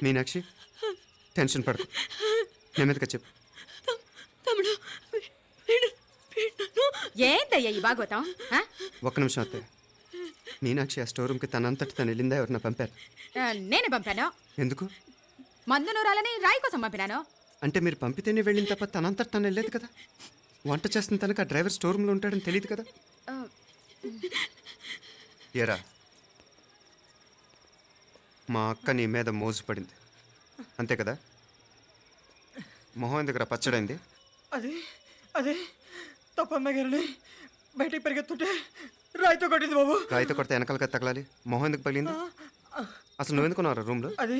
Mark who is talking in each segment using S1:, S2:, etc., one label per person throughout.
S1: Meenakshi tension పడకు, నెమ్మదిగా చెప్పు.
S2: ఏంటయ్యా ఈ భాగవతం?
S1: ఒక్క నిమిషం అత్తయ్య. మీనాక్షి ఆ స్టోర్ రూమ్కి తనంతటి తను వెళ్ళిందా, ఎవరన్నా పంపారు?
S2: నేనే పంపాను.
S1: ఎందుకు?
S2: మందు నూరాలని రాయి కోసం పంపినాను.
S1: అంటే మీరు పంపితేనే వెళ్ళిన తప్ప తనంతటి తను వెళ్ళలేదు కదా. వంట చేస్తున్న తనకు ఆ డ్రైవర్ స్టోర్ రూమ్లో ఉంటాడని తెలియదు కదా. ఏరా, మా అక్క నీ మీద మోజు పడింది అంతే కదా. మొహం దగ్గర పచ్చడైంది.
S3: అదే అదే తప్పమ్మాయి గారిని బయటికి పరిగెత్తుంటే రాయితో కొట్టింది బాబు.
S1: రాయితో కొడితే వెనకాలగా తగలాలి, మొహం ఎందుకు పగిలింది? అసలు నువ్వు ఎందుకున్నావు రూమ్లో?
S3: అది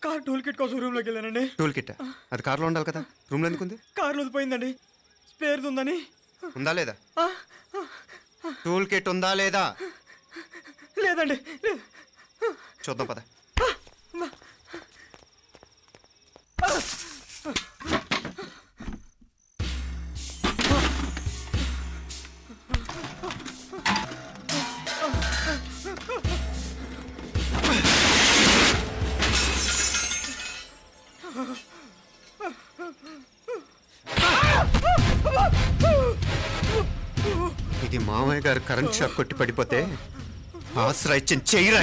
S3: కార్ టూల్ కిట్ కోసం రూమ్లోకి వెళ్ళానండి.
S1: టూల్ కిట్ అది కార్లో ఉండాలి కదా, రూమ్లో ఎందుకుంది?
S3: కార్లో పోయిందండి, స్పేర్ ఉందని.
S1: ఉందా లేదా? టూల్ కిట్ ఉందా లేదా?
S3: లేదండి, లేదు.
S1: చూద్దాం పద. ఇది మామయ్య గారు కరెంట్ షాక్ కొట్టి పడిపోతే ఆసరా ఇచ్చిన చెయ్యిరా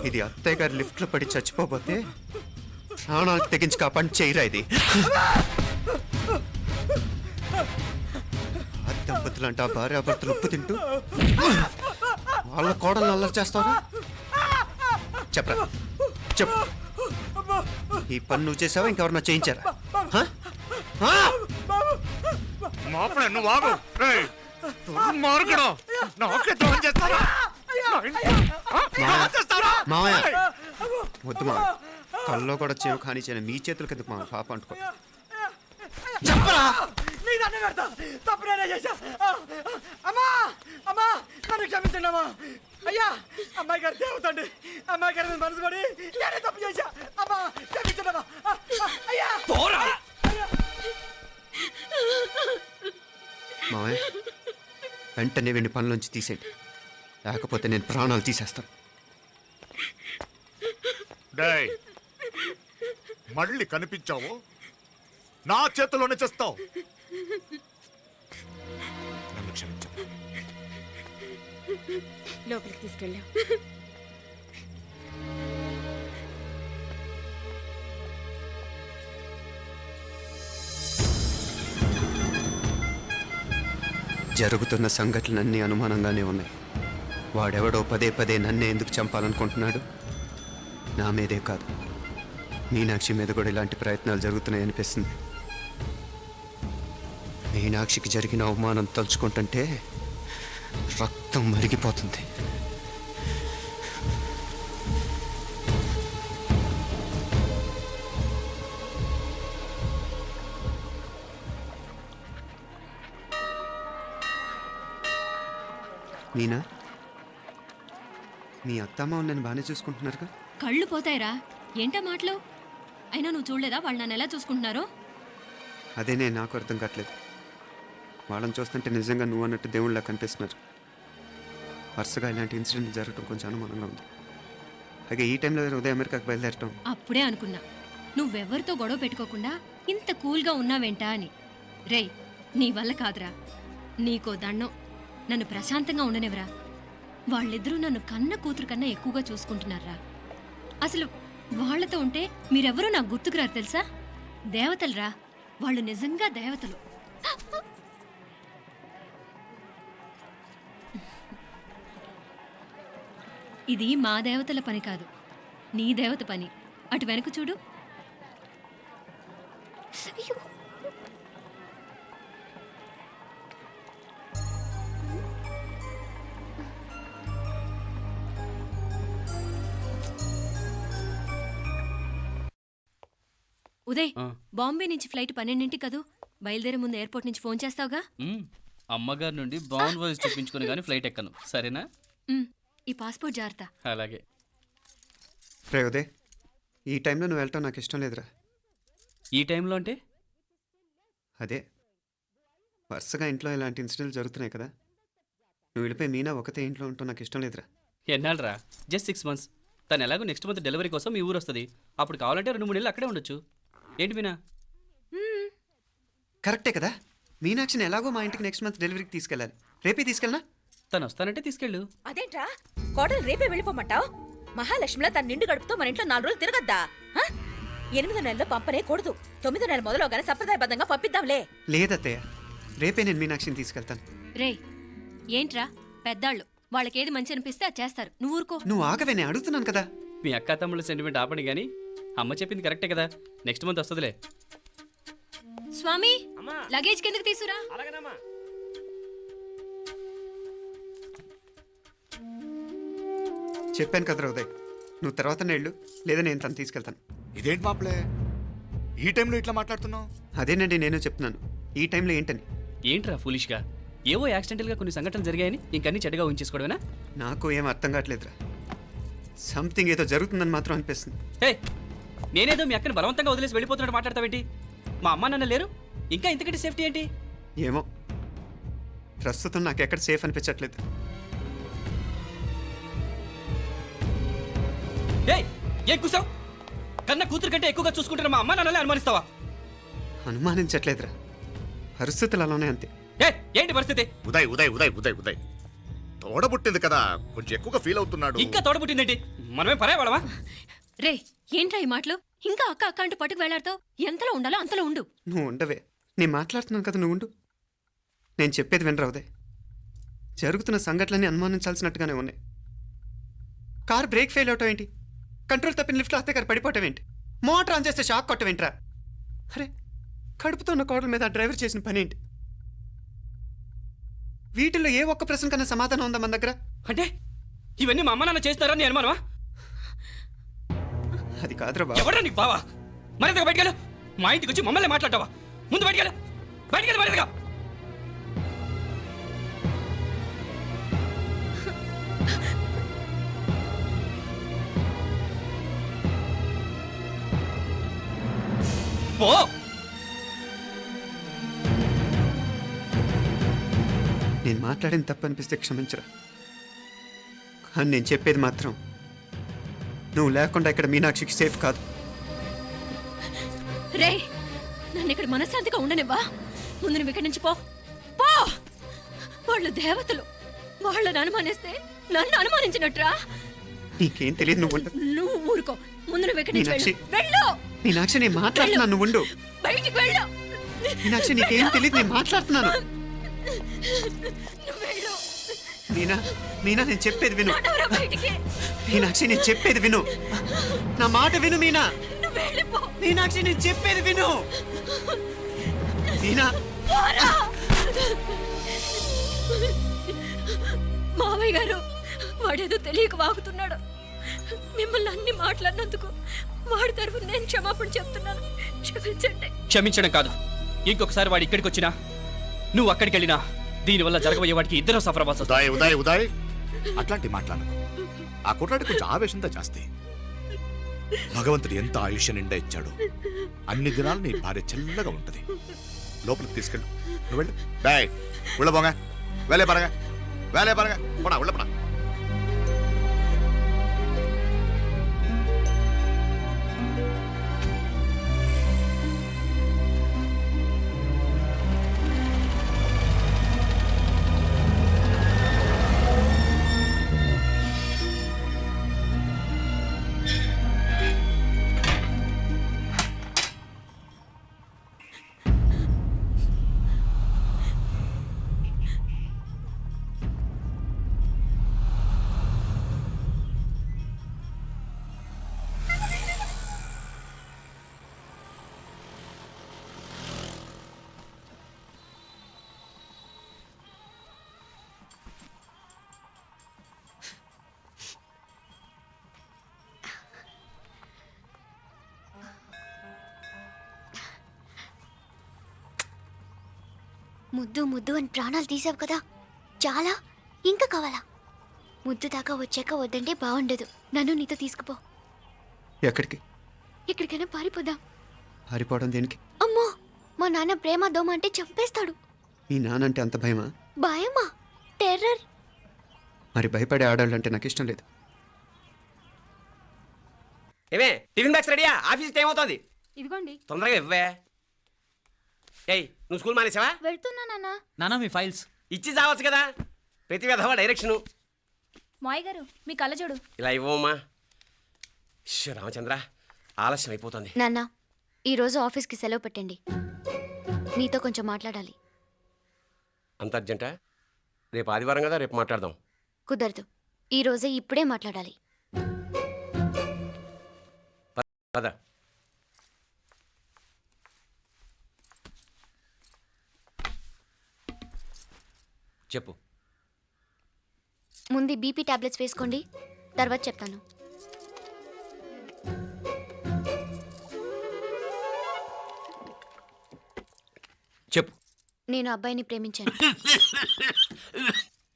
S1: ఇది అత్తయ్య గారు లిఫ్ట్ లో పడి చచ్చిపోతే ప్రాణాలకు తెగించి కాపాడి చెయ్యిరా ఇది. ఆ దంపతులు అంటే ఆ భార్యాభర్తలు ఉప్పు తింటూ వాళ్ళ కోడలు అల్లరి చేస్తారా? చెప్పరా, చెప్పు. ఈ పని నువ్వు చేసావా, ఇంకెవరన్నా చేయించారా? మావయ్య వద్దు మా, కల్లో కూడా చేవు కానిచ్చాను మీ చేతుల కింద మా పాప అంటుకో. చెప్పరా,
S3: తప్పునే చేశా. అమ్మా అమ్మా నన్ను క్షమించండి అమ్మా. అయ్యా, అమ్మాయి గారు దేవతండి, అమ్మాయి గారి మనసు పడి నేనే తప్పు చేశా. అమ్మా క్షమించండి అమ్మా. అయ్యా
S1: మావయ్య వెంటనే వీడిని పనిలోంచి తీసేయండి, లేకపోతే నేను ప్రాణాలు తీసేస్తాను.
S4: మళ్ళీ కనిపించావు నా చేతిలోనే చేస్తావు. నన్ను క్షమించు.
S2: లోపలికి తీసుకెళ్ళాం.
S1: జరుగుతున్న సంఘటనలన్నీ అనుమానంగానే ఉన్నాయి. వాడెవడో పదే పదే నన్నే ఎందుకు చంపాలనుకుంటున్నాడు? నా మీదే కాదు, మీనాక్షి మీద కూడా ఇలాంటి ప్రయత్నాలు జరుగుతున్నాయి అనిపిస్తుంది. మీనాక్షికి జరిగిన అవమానం తలుచుకుంటుంటే రక్తం మరిగిపోతుంది. మీనా, మీ అత్తమ్మ నన్ను బాగానే చూసుకుంటున్నారుగా?
S5: కళ్ళు పోతాయిరా, ఏంటా మాటలు? అయినా నువ్వు చూడలేదా వాళ్ళు నన్ను ఎలా చూసుకుంటున్నారో?
S1: అదేనే నాకు అర్థం కావట్లేదు. వాళ్ళని చూస్తుంటే నిజంగా నువ్వు అన్నట్టు దేవుళ్ళ కనిపిస్తున్నారు. వరుసగా ఇలాంటి ఇన్సిడెంట్ జరగడం కొంచెం అనుమానంగా ఉంది. అలాగే ఈ టైంలో ఉదయం అమెరికాకు బయలుదేరటం.
S5: అప్పుడే అనుకున్నా నువ్వెవరితో గొడవ పెట్టుకోకుండా ఇంత కూల్గా ఉన్నావేంటా అని. రేయ్, నీ వల్ల కాదురా, నీకో దండం, నన్ను ప్రశాంతంగా ఉండనివరా. వాళ్ళిద్దరూ నన్ను కన్న కూతురు కన్నా ఎక్కువగా చూసుకుంటున్నారా. అసలు వాళ్లతో ఉంటే మీరెవరూ నాకు గుర్తుకురారు తెలుసా? దేవతలురా వాళ్ళు, నిజంగా దేవతలు. ఇది మా దేవతల పని కాదు, నీ దేవత పని. అటు వెనక చూడు. ఉదయ్, బాంబే నుంచి ఫ్లైట్ 12ంటికి కదూ. బయలుదేరే ముందు ఎయిర్పోర్ట్ నుంచి ఫోన్ చేస్తావుగా?
S6: అమ్మగారి నుండి బౌండ్ వాయిస్ చూపించుకుని కానీ ఫ్లైట్ ఎక్కను, సరేనా?
S5: ఈ పాస్పోర్ట్ జాగ్రత్త.
S6: అలాగే.
S1: రే ఉదయ్, ఈ టైంలో నువ్వు వెళ్ళటం నాకు ఇష్టం లేదురా.
S6: ఈ టైంలో అంటే?
S1: అదే వరుసగా ఇంట్లో ఇలాంటి ఇన్సిడెంట్లు జరుగుతున్నాయి కదా, నువ్వు వెళ్ళిపోయి మీనా ఒకతే ఇంట్లో ఉంటావు నాకు ఇష్టం లేదురా.
S6: ఎన్నాళ్ళరా? Just 6 months. తను ఎలాగో నెక్స్ట్ మంత్ డెలివరీ కోసం మీ ఊరు వస్తుంది. అప్పుడు కావాలంటే 2-3 నెలలు అక్కడే ఉండొచ్చు. ఏంటి మీనా?
S1: కరెక్టే కదా, మీనాక్షిని ఎలాగో మా ఇంటికి నెక్స్ట్ మంత్ డెలివరీకి తీసుకెళ్ళాలి. రేపే తీసుకెళ్ళనా?
S6: తను వస్తానంటే తీసుకెళ్ళు.
S7: అదేంట్రా కోడలు రేపే వెళ్ళిపోమంటావు? మహాలక్ష్మిలా తన నిండు గడుపుతో మన ఇంట్లో 4 రోజులు తిరగద్దా? 8వ నెలలో పంపనే కూడదు. 9వ నెల మొదలుగానే సంప్రదాయబద్ధంగా పంపిద్దాంలే.
S1: లేదత్తయ్య, రేపే నేను మీనాక్షిని తీసుకెళ్తాను.
S5: రే ఏంట్రా పెద్దాళ్ళు, వాళ్ళకేది మంచి అనిపిస్తే అది చేస్తారు. నువ్వు ఊరుకో.
S1: నువ్వు ఆగవే, నేను అడుగుతున్నాను కదా.
S6: మీ అక్క తమ్ముళ్ళ సెంటిమెంట్ ఆపండి కానీ అమ్మ చెప్పింది కరెక్టే కదా, నెక్స్ట్ మంత్ వస్తుందిలే.
S5: స్వామి, లగేజ్ కిందకి తీసురా.
S1: చెప్పాను కదరా ఉదయ్, నువ్వు తర్వాత నేళ్ళు లేదా నేను తను తీసుకెళ్తాను.
S4: ఇదేంటి మాప్లే ఈ టైంలో ఇట్లా మాట్లాడుతున్నావు?
S1: అదేనండి నేను చెప్తున్నాను, ఈ టైంలో ఏంటని.
S6: ఏంట్రా ఫులిష్గా? ఏవో యాక్సిడెంటల్గా కొన్ని సంఘటనలు జరిగాయని ఇంకన్నీ చెడ్డగా ఊహించేసుకోవడమేనా?
S1: నాకు ఏం అర్థం కావట్లేదురా, సంథింగ్ ఏదో జరుగుతుందని మాత్రం అనిపిస్తుంది.
S6: హే, నేనేదో మీ అక్కని బలవంతంగా వదిలేసి వెళ్ళిపోతున్నట్టు మాట్లాడతావేంటి? మా అమ్మ నాన్న లేరు, ఇంకా ఇంతకంటే సేఫ్టీ ఏంటి?
S1: ఏమో, ప్రస్తుతం నాకు ఎక్కడ సేఫ్ అనిపించట్లేదు.
S6: ఏయ్, ఏం కూసావు? కన్న కూతురు కంటే ఎక్కువగా చూసుకుంటున్న మా అమ్మ నాన్నలే అనుమానిస్తావా?
S1: అనుమానించట్లేదురా, పరిస్థితులు అలానే అంతే.
S6: ఏ ఏంటి పరిస్థితి?
S4: ఉదయ్ ఉదయ్ ఉదయ్ ఉదయ్ ఉదయ్ తోడబుట్టింది కదా, కొంచెం ఎక్కువగా ఫీల్ అవుతున్నాడు.
S6: ఇంకా తోడబుట్టిందేంటి? మనమే పరాయవాడవా?
S5: రే ఏంట్రా ఈ మాటలు? ఇంకా అక్క అక్క అంటూ పట్టుకు వెళ్లాడుతావు. ఎంతలో ఉండాలో అంతలో ఉండు.
S1: నువ్వు ఉండవే, నేను మాట్లాడుతున్నాను కదా, నువ్వు ఉండు. నేను చెప్పేది వినరా ఉదయ్, జరుగుతున్న సంఘటనలన్నీ అనుమానించాల్సినట్టుగానే ఉన్నాయి. కార్ బ్రేక్ ఫెయిల్ అవటం ఏంటి, కంట్రోల్ తప్పిన లిఫ్ట్లో అత్తే గారు పడిపోవటం ఏంటి, మోటార్ ఆన్ చేస్తే షాక్ కొట్టం ఏంట్రా? అరే, కడుపుతో ఉన్న కోడల మీద ఆ డ్రైవర్ చేసిన పని ఏంటి? వీటిల్లో ఏ ఒక్క ప్రశ్న కన్నా సమాధానం ఉందా మన దగ్గర?
S6: అంటే ఇవన్నీ మా అమ్మ నాన్న చేస్తారని నీ అనుమానమా?
S1: అది కాదురా బాబు.
S6: ఎవరా నీకు బావా? మరింతగా బయటకెళ్ళు. మా ఇంటికి వచ్చి మమ్మల్ని మాట్లాడతావా? ముందు బయటకెళ్ళు, బయటకెళ్ళు మరింతగా. పో.
S1: నేను మాట్లాడిన తప్పు అనిపిస్తే క్షమించరా, కానీ నేను చెప్పేది మాత్రం నువ్వు లేకుండా ఇక్కడ మీనాక్షికి సేఫ్ కాదు.
S5: రే నన్ను ఇక్కడ మనశ్శాంతిగా ఉండనివ్వా. ముందు నువ్వు ఇక్కడి నుంచి పో. పో. వాళ్ళు దేవతలు, వాళ్ళని అనుమానిస్తే నన్ను అనుమానించినట్రా.
S1: నీకేం తెలియదు, నువ్వు ఉండు.
S5: నువ్వు ఊరుకో. ముందు నువ్వు ఇక్కడి నుంచి
S1: మీనాక్షి.
S5: వెళ్ళు.
S1: మీనాక్షి, నేను మాట్లాడుతున్నాను, నువ్వు ఉండు.
S5: బయటికి వెళ్ళు.
S1: మీనాక్షి, నీకేం తెలియదు, నేను మాట్లాడుతున్నాను.
S5: నువ్వు వెళ్ళు.
S1: మీనా, మీనా, నేను చెప్పేది విను.
S5: నడవరా బయటికి.
S1: మీనాక్షి, నేను చెప్పేది విను, నా మాట విను. మీనా,
S5: నువ్వు వెళ్ళిపో.
S1: మీనాక్షి, నేను చెప్పేది విను. మీనా,
S5: పోరా. మావయ్య గారు, వాడేదో తెలియక వాగుతున్నాడు. మిమ్మల్ని అన్ని మాట్లాడినందుకు వాడి తరఫున నేను క్షమాపణ చెప్తున్నాను. క్షమించండి.
S6: క్షమించడం కాదు, ఇంకొకసారి వాడు ఇక్కడికి వచ్చినా నువ్వు అక్కడికి వెళ్ళినా దీనివల్ల జరగబోయే వాడికి ఇద్దరు సఫర్ అవ్వాల్సి వస్తుంది.
S4: ఉదయ్ ఉదయ్ ఉదయ్ అట్లాంటి మాట్లాడకు. ఆ కుట్రాడి కొంచెం ఆవేశంతో జాస్తి. భగవంతుడు ఎంత ఆయుష్య నిండా ఇచ్చాడు, అన్ని దినాలు నీ భార్య చల్లగా ఉంటది. లోపలికి తీసుకెళ్ళు, నువ్వు వెళ్ళు. డాయ్ ఉళ్ళ పోగా, వేలే పరగా, వేలే పరగా, పోడా ఉళ్ళ పడా.
S8: ముద్దు ముద్దు అని ప్రాణాలు తీసావు కదా, చాలా ఇంకా కావాలా? ముద్దు దాకా వచ్చాక వద్దంటే బాగుండదు. నన్ను నీతో తీసుకుపో.
S1: ఎక్కడికి?
S8: ఎక్కడికైనా పారిపోదాం.
S1: పారిపోవడం దేనికి?
S8: అమ్మో, మా నాన్న ప్రేమ దోమ అంటే చంపేస్తాడు.
S1: మీ నానంటే అంత భయమా?
S8: భయమా? టెర్రర్.
S1: మరి భయపడే ఆడాళ్ళు అంటే నాకు ఇష్టం లేదు.
S3: ఏమే టిఫిన్ బ్యాగ్స్ రెడీయా? ఆఫీస్ టైం అవుతుంది.
S2: ఇదిగోండి.
S3: తొందరగా ఇవ్వే. ఏయ్ నువ్వు స్కూల్ మానేసావా?
S8: వెళ్తున్నా నాన్న.
S6: నానా మీ ఫైల్స్.
S3: ఇచ్చి చావచ్చు కదా, ప్రతి విధవా డైరెక్షను.
S8: మాయ్ గారు మీ కళ్ళజోడు.
S3: ఇలా ఇవ్వమ్మా. రామచంద్ర ఆలస్యం అయిపోతుంది.
S8: నాన్న, ఈరోజు ఆఫీస్కి సెలవు పెట్టండి. నీతో కొంచెం మాట్లాడాలి.
S3: అంత అర్జెంటా? రేపు ఆదివారం కదా, రేపు మాట్లాడదాం.
S8: కుదరదు, ఈరోజే ఇప్పుడే మాట్లాడాలి.
S3: పద. చెప్పు.
S8: ముందు బీపీ టాబ్లెట్స్ వేసుకోండి, తర్వాత చెప్తాను.
S3: చెప్పు.
S8: నేను అబ్బాయిని ప్రేమించాను.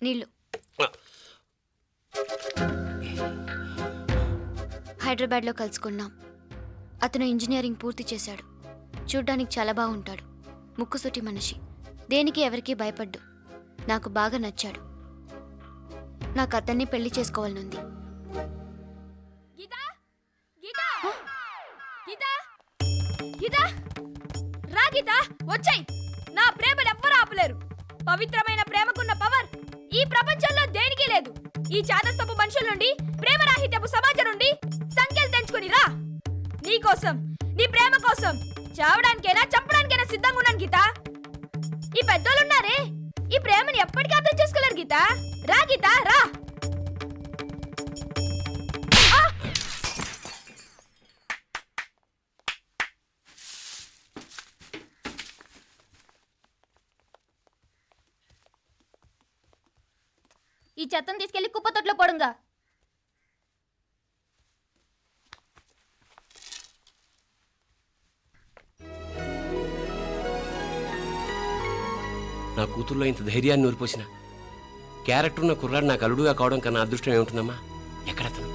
S8: నీళ్ళు. హైదరాబాద్లో కలుసుకున్నాం. అతను ఇంజనీరింగ్ పూర్తి చేశాడు. చూడ్డానికి చాలా బాగుంటాడు. ముక్కుసూటి మనిషి. దేనికి ఎవరికీ భయపడ్డు. నాకు బాగా నచ్చాడు. నాకు అతన్ని పెళ్లి చేసుకోవాలనుంది.
S2: గీతా గీతా గీతా గీతా రా గీతా, వచ్చాయి. నా ప్రేమను ఎవ్వరూ ఆపలేరు. పవిత్రమైన ప్రేమకున్న పవర్ ఈ ప్రపంచంలో దేనికి లేదు. ఈ చాదస్తపు మనుషుల నుండి, ప్రేమరాహిత్యపు సమాజం నుండి సంఖ్యలు తెంచుకుని రా. నీ కోసం, నీ ప్రేమ కోసం చావడానికైనా చంపడానికైనా సిద్ధంగా ఉన్నాను గీతా. ఈ పెద్దోళ్ళున్నారే, ఈ ప్రేమని ఎప్పటికీ అర్థం చేసుకోలేరు గీతా. రా గీతా రా. ఈ చెత్తను తీసుకెళ్లి కుప్పతొట్లో పడుంగా.
S3: నా కూతుర్లో ఇంత ధైర్యాన్ని నూరిపోసిన క్యారెక్టర్ ఉన్న కుర్రాడు నాకు అల్లుడుగా కావడం కన్నా అదృష్టం ఏముంటుందమ్మా? ఎక్కడతను?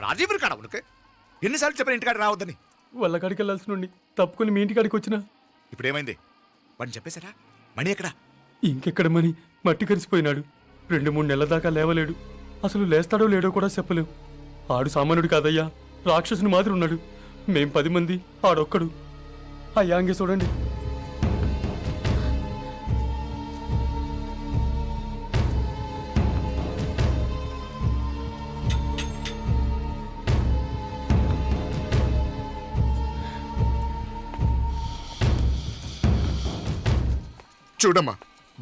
S4: రాజీవుని కాడ ఉనకే ఎన్నిసార్లు చెప్పిన ఇంటికాడ రావద్దని?
S9: వాళ్ళ కాడికి వెళ్ళాల్సి నుండి తప్పుకొని మీ ఇంటికాడికి వచ్చినా.
S4: ఇప్పుడు ఏమైంది? వాడిని చెప్పేశారా? మణి ఎక్కడా?
S9: ఇంకెక్కడ మని మట్టి కరిసిపోయినాడు. 2-3 నెలల దాకా లేవలేడు. అసలు లేస్తాడో లేడో కూడా చెప్పలేం. ఆడు సామాన్యుడు కాదయ్యా, రాక్షసుని మాదిరి ఉన్నాడు. మేం 10 మంది, ఆడొక్కడు. అయ్యా అంగే చూడండి.
S4: చూడమ్మా,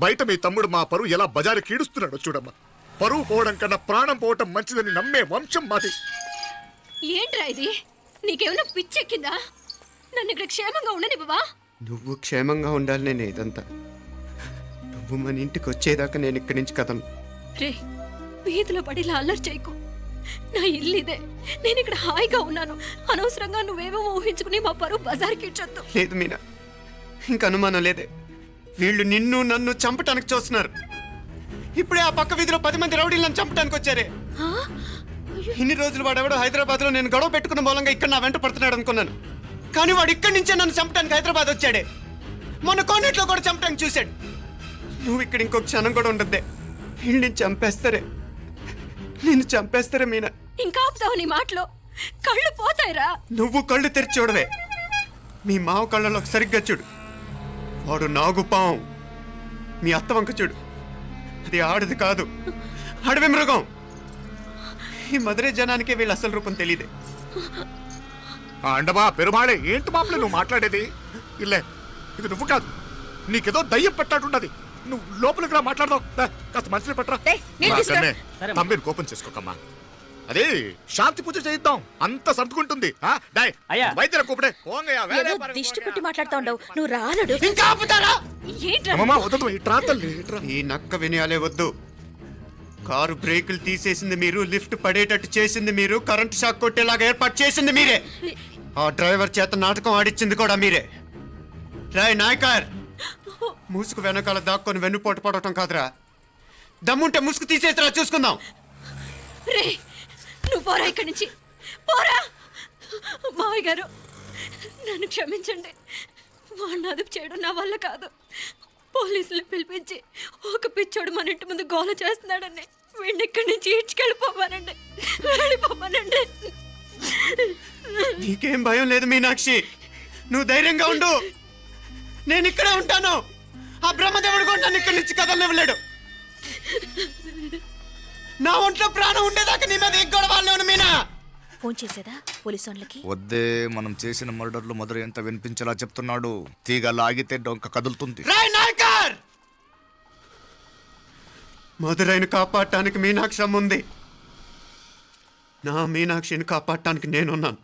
S4: బయట మీ తమ్ముడు మా పరువు ఎలా బజారు కీడుస్తున్నాడో చూడమ్మా. పరువు పోవడం కన్నా ప్రాణం పోవటం మంచిదని నమ్మే వంశం మాది.
S5: ఏంట్రా ఇది? నీకేమైనా పిచ్చెక్కిందా? నన్ను ఇక్కడ క్షేమంగా ఉండనివ్వవా?
S1: నువ్వు క్షేమంగా ఉండాలి నేను ఇదంతా. నువ్వు మన ఇంటికి వచ్చేదాకా నేను ఇక్కడి నుంచి కదను.
S5: రే, వీధిలో పడి ఇలా అల్లరి చేయకు. నా ఇల్లు ఇదే, నేను ఇక్కడ హాయిగా ఉన్నాను. అనవసరంగా నువ్వేమో ఊహించుకుని మా పరువు బజార్కి ఇచ్చొద్దు.
S1: లేదు మీనా, ఇంక అనుమానం లేదే. వీళ్ళు నిన్ను నన్ను చంపటానికి చూస్తున్నారు. ఇప్పుడే ఆ పక్క వీధిలో 10 మంది రౌడీలు నన్ను చంపటానికి వచ్చారే. ఇన్ని రోజులు వాడెవడో హైదరాబాద్లో నేను గొడవ పెట్టుకున్న మూలంగా ఇక్కడ నా వెంట పడుతున్నాడు అనుకున్నాను. కానీ వాడు ఇక్కడి నుంచే నన్ను చంపటానికి హైదరాబాద్ వచ్చాడే. మొన్న కోనేట్లో కూడా చంపటానికి చూశాడు. నువ్వు ఇక్కడ ఇంకొక క్షణం కూడా ఉండద్దే. వీళ్ళని చంపేస్తారే, నిన్ను చంపేస్తారే మీనా.
S5: ఇంకా ఆపుతావు నీ మాటలో? కళ్ళు పోతాయిరా.
S1: నువ్వు కళ్ళు తెరిచి చూడవే. మీ మావ కళ్ళలో సరిగ్గా చూడు. వాడు నాగుపాం. మీ అత్త వంక చూడు, అది ఆడది కాదు, అడవి మృగం. ఈ మధుரை జనానికి వీళ్ళ అసలు రూపం తెలియదే.
S4: అండమా పెరుమాళే, ఏంటి మాపలే నువ్వు మాట్లాడేది? ఇల్లే, ఇది నువ్వు కాదు, నీకేదో దయ్యం పెట్టాడున్నది. నువ్వు లోపలికి రా, మాట్లాడదాం. కాస్త మంచిని పట్టరా. తమ్మిని కోపం చేసుకోకమ్మా. అదే శాంతి పూజ చేయిద్దాం, అంత సర్దుకుంటుంది. వైద్యుల కూపడే
S7: ఏదో దిష్టి పెట్టి మాట్లాడుతా ఉండవు. నువ్వు రానడు.
S1: ఇంకా ఆపుతారా?
S7: ఏంట్రా?
S4: వద్దు, ఇట్రా తల్లి, ఇట్రా.
S1: ఈ నక్క వినయాలే వద్దు. కారు బ్రేకులు తీసేసింది మీరు, లిఫ్ట్ పడేటట్టు చేసింది మీరు, కరెంట్ షాక్ కొట్టేలాగా ఏర్పాటు చేసింది మీరే. ఆ డ్రైవర్ చేత నాటకం ఆడిచ్చింది కూడా మీరే. రాయ్ నాయకర్, ముసుగు వెనకాల దాక్కొని వెన్నుపోటు పడటం కాదురా. దమ్ముంటే ముసుగు తీసేసిరా, చూసుకుందాం.
S5: రే, నువ్వు పోరా ఇక్కడి నుంచి, పోరా. మావయ్య గారు, నన్ను క్షమించండి. వాడిని అదుపు చేయడం నా వల్ల కాదు. పోలీసులు పిలిపించి ఒక పిచ్చోడు మన ఇంటి ముందు గోల చేస్తున్నాడని వీడిని ఇక్కడి నుంచి ఈడ్చుకెళ్ళిపోవానండి, వెళ్ళిపోవానండి.
S1: నీకేం భయం లేదు మీనాక్షి, నువ్వు ధైర్యంగా ఉండు. నేను ఇక్కడే ఉంటాను. ఆ బ్రహ్మదేవుడు కూడా నన్ను ఇక్కడి నుంచి కదలనివ్వలేడు. నా ఒంట్లో ప్రాణం ఉండేదాకా నీ మీద గొడవలు మీనా.
S7: ఫోన్ చేసేదా పోలీసు వాళ్ళకి?
S4: వద్దే, మనం చేసిన మర్డర్లు మధుర ఎంత వినిపించేలా చెప్తున్నాడు. తీగ లాగితే డొంక కదులుతుంది.
S1: రాయ్ నాయకర్, మధురైని కాపాడటానికి మీనాక్షి ఉంది. నా మీనాక్షిని కాపాడటానికి నేనున్నాను.